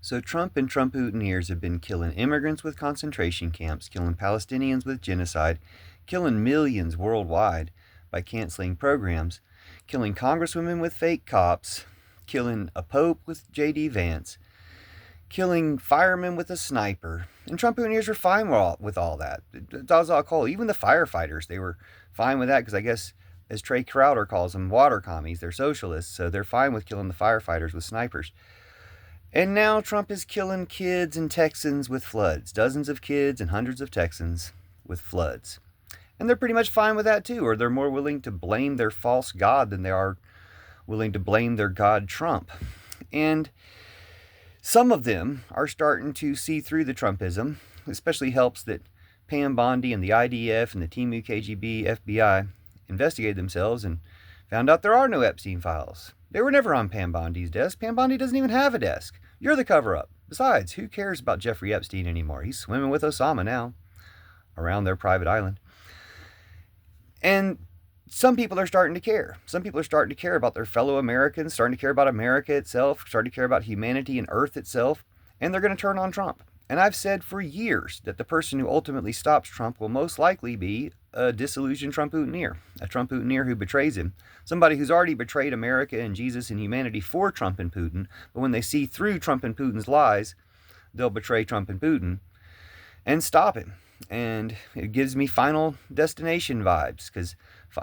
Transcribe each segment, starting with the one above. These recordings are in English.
So Trump and Trump-Putin-ears have been killing immigrants with concentration camps, killing Palestinians with genocide, killing millions worldwide by canceling programs, killing congresswomen with fake cops, killing a pope with J.D. Vance, killing firemen with a sniper. And Trump-Putin-ears were fine with all that. That was all cool. Even the firefighters, they were fine with that because I guess, as Trey Crowder calls them, water commies. They're socialists, so they're fine with killing the firefighters with snipers. And now Trump is killing kids and Texans with floods. Dozens of kids and hundreds of Texans with floods. And they're pretty much fine with that too, or they're more willing to blame their false god than they are willing to blame their god Trump. And some of them are starting to see through the Trumpism. It especially helps that Pam Bondi and the IDF and the Timu KGB FBI investigated themselves and found out there are no Epstein files. They were never on Pam Bondi's desk. Pam Bondi doesn't even have a desk. You're the cover-up. Besides, who cares about Jeffrey Epstein anymore? He's swimming with Osama now around their private island. And some people are starting to care. Some people are starting to care about their fellow Americans, starting to care about America itself, starting to care about humanity and Earth itself, and they're going to turn on Trump. And I've said for years that the person who ultimately stops Trump will most likely be a disillusioned Trump-Putin-ear, a Trump-Putin-ear who betrays him, somebody who's already betrayed America and Jesus and humanity for Trump and Putin, but when they see through Trump and Putin's lies, they'll betray Trump and Putin and stop him. And it gives me Final Destination vibes, because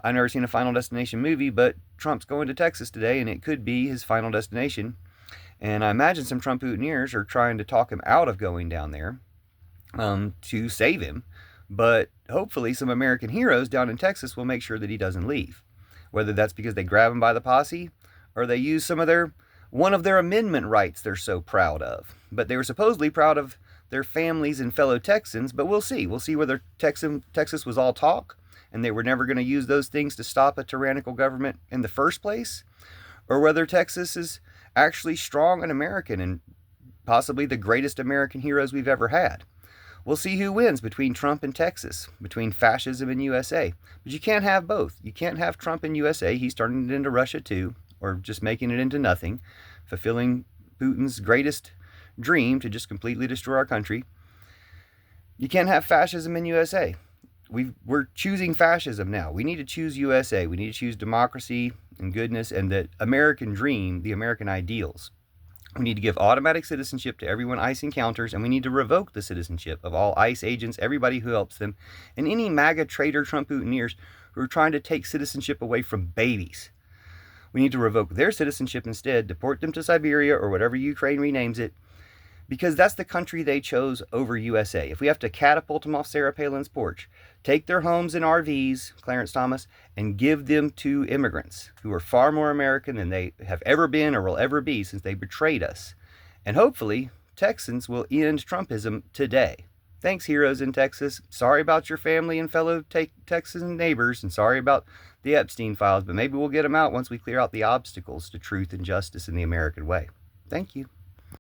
I've never seen a Final Destination movie, but Trump's going to Texas today, and it could be his final destination. And I imagine some Trump-Putin-ears are trying to talk him out of going down there to save him. But hopefully some American heroes down in Texas will make sure that he doesn't leave. Whether that's because they grab him by the posse or they use one of their amendment rights they're so proud of. But they were supposedly proud of their families and fellow Texans, but we'll see. We'll see whether Texas was all talk and they were never going to use those things to stop a tyrannical government in the first place, or whether Texas is actually strong and American and possibly the greatest American heroes we've ever had. We'll see who wins between Trump and Texas, between fascism and USA. But you can't have both. You can't have Trump and USA. He's turning it into Russia too, or just making it into nothing, fulfilling Putin's greatest dream to just completely destroy our country. You can't have fascism in USA. We're choosing fascism now. We need to choose USA. We need to choose democracy and goodness and the American dream, the American ideals. We need to give automatic citizenship to everyone ICE encounters, and we need to revoke the citizenship of all ICE agents, everybody who helps them, and any MAGA traitor Trump-Putin-ears who are trying to take citizenship away from babies. We need to revoke their citizenship instead, deport them to Siberia or whatever Ukraine renames it, because that's the country they chose over USA. If we have to catapult them off Sarah Palin's porch, take their homes and RVs, Clarence Thomas, and give them to immigrants who are far more American than they have ever been or will ever be since they betrayed us. And hopefully, Texans will end Trumpism today. Thanks, heroes in Texas. Sorry about your family and fellow Texan neighbors, and sorry about the Epstein files, but maybe we'll get them out once we clear out the obstacles to truth and justice in the American way. Thank you.